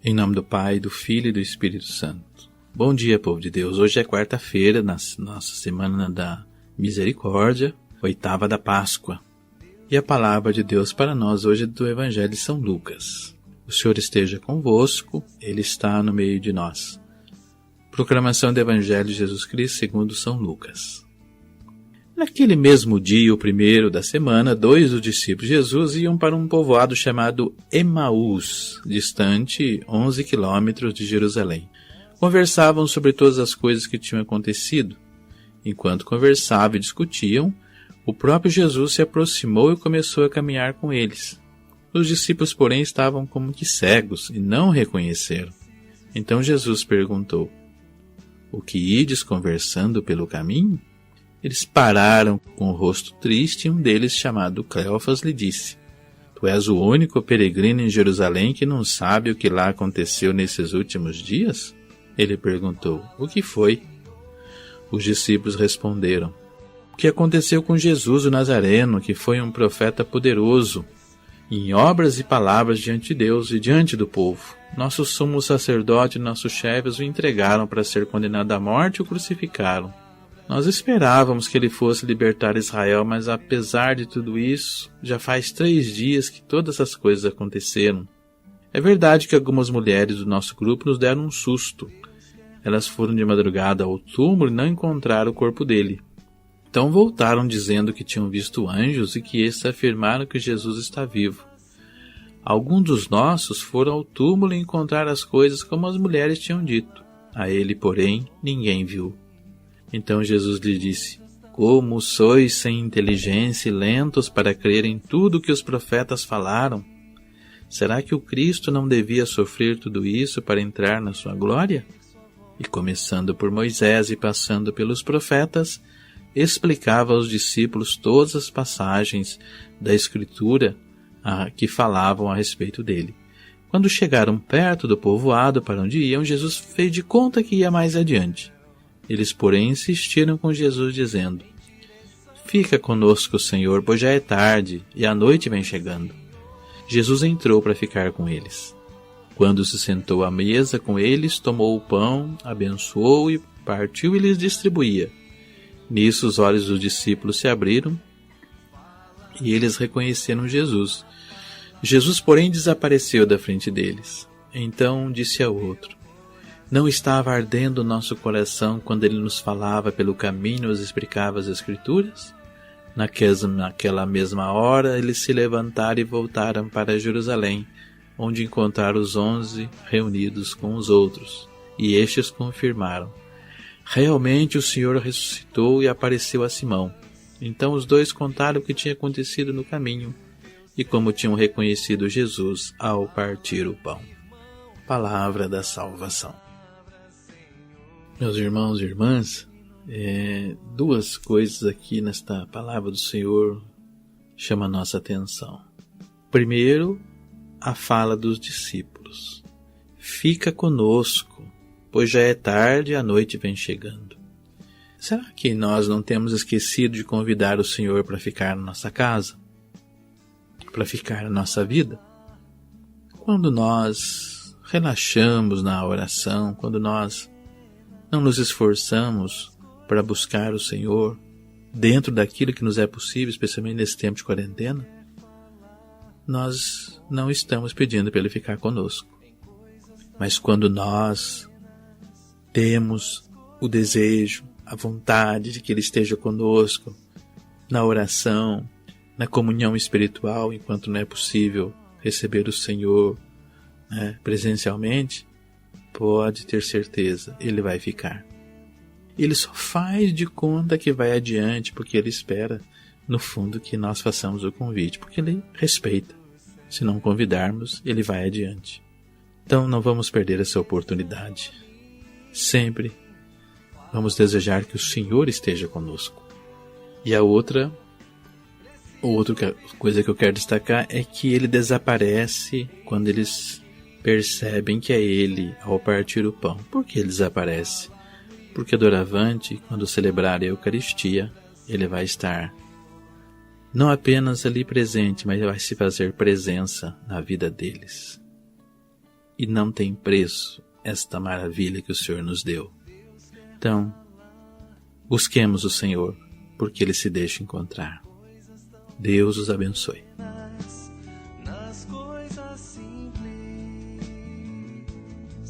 Em nome do Pai, do Filho e do Espírito Santo. Bom dia, povo de Deus. Hoje é quarta-feira, nossa semana da misericórdia, 8ª da Páscoa. E a palavra de Deus para nós hoje é do Evangelho de São Lucas. O Senhor esteja convosco, Ele está no meio de nós. Proclamação do Evangelho de Jesus Cristo segundo São Lucas. Naquele mesmo dia, o primeiro da semana, 2 dos discípulos de Jesus iam para um povoado chamado Emaús, distante 11 quilômetros de Jerusalém. Conversavam sobre todas as coisas que tinham acontecido. Enquanto conversavam e discutiam, o próprio Jesus se aproximou e começou a caminhar com eles. Os discípulos, porém, estavam como que cegos e não o reconheceram. Então Jesus perguntou: "O que ides conversando pelo caminho?" Eles pararam com o rosto triste e um deles, chamado Cleofas, lhe disse: "Tu és o único peregrino em Jerusalém que não sabe o que lá aconteceu nesses últimos dias?" Ele perguntou: "O que foi?" Os discípulos responderam: "O que aconteceu com Jesus o Nazareno, que foi um profeta poderoso, em obras e palavras diante de Deus e diante do povo. Nosso sumo sacerdote e nossos chefes o entregaram para ser condenado à morte e o crucificaram. Nós esperávamos que ele fosse libertar Israel, mas apesar de tudo isso, já faz 3 dias que todas essas coisas aconteceram. É verdade que algumas mulheres do nosso grupo nos deram um susto. Elas foram de madrugada ao túmulo e não encontraram o corpo dele. Então voltaram dizendo que tinham visto anjos e que estes afirmaram que Jesus está vivo. Alguns dos nossos foram ao túmulo e encontraram as coisas como as mulheres tinham dito. A ele, porém, ninguém viu." Então Jesus lhe disse: "Como sois sem inteligência e lentos para crer em tudo que os profetas falaram? Será que o Cristo não devia sofrer tudo isso para entrar na sua glória?" E começando por Moisés e passando pelos profetas, explicava aos discípulos todas as passagens da Escritura que falavam a respeito dele. Quando chegaram perto do povoado para onde iam, Jesus fez de conta que ia mais adiante. Eles, porém, insistiram com Jesus, dizendo: "Fica conosco, Senhor, pois já é tarde e a noite vem chegando." Jesus entrou para ficar com eles. Quando se sentou à mesa com eles, tomou o pão, abençoou e partiu e lhes distribuía. Nisso os olhos dos discípulos se abriram e eles reconheceram Jesus. Jesus, porém, desapareceu da frente deles. Então disse ao outro: "Não estava ardendo o nosso coração quando ele nos falava pelo caminho e nos explicava as Escrituras?" Naquela mesma hora, eles se levantaram e voltaram para Jerusalém, onde encontraram os 11 reunidos com os outros. E estes confirmaram: "Realmente o Senhor ressuscitou e apareceu a Simão." Então os dois contaram o que tinha acontecido no caminho e como tinham reconhecido Jesus ao partir o pão. Palavra da salvação. Meus irmãos e irmãs, 2 coisas aqui nesta palavra do Senhor chamam a nossa atenção. Primeiro, a fala dos discípulos: "Fica conosco, pois já é tarde e a noite vem chegando." Será que nós não temos esquecido de convidar o Senhor para ficar na nossa casa? Para ficar na nossa vida? Quando nós relaxamos na oração, quando nós não nos esforçamos para buscar o Senhor dentro daquilo que nos é possível, especialmente nesse tempo de quarentena, nós não estamos pedindo para Ele ficar conosco. Mas quando nós temos o desejo, a vontade de que Ele esteja conosco na oração, na comunhão espiritual, enquanto não é possível receber o Senhor presencialmente, pode ter certeza, Ele vai ficar. Ele só faz de conta que vai adiante, porque Ele espera, no fundo, que nós façamos o convite, porque Ele respeita. Se não convidarmos, Ele vai adiante. Então não vamos perder essa oportunidade. Sempre vamos desejar que o Senhor esteja conosco. E a outra coisa que eu quero destacar é que Ele desaparece quando eles percebem que é Ele ao partir o pão. Por que Ele desaparece? Porque doravante, quando celebrar a Eucaristia, Ele vai estar não apenas ali presente, mas vai se fazer presença na vida deles. e não tem preço esta maravilha que o Senhor nos deu. Então, busquemos o Senhor, porque Ele se deixa encontrar. Deus os abençoe.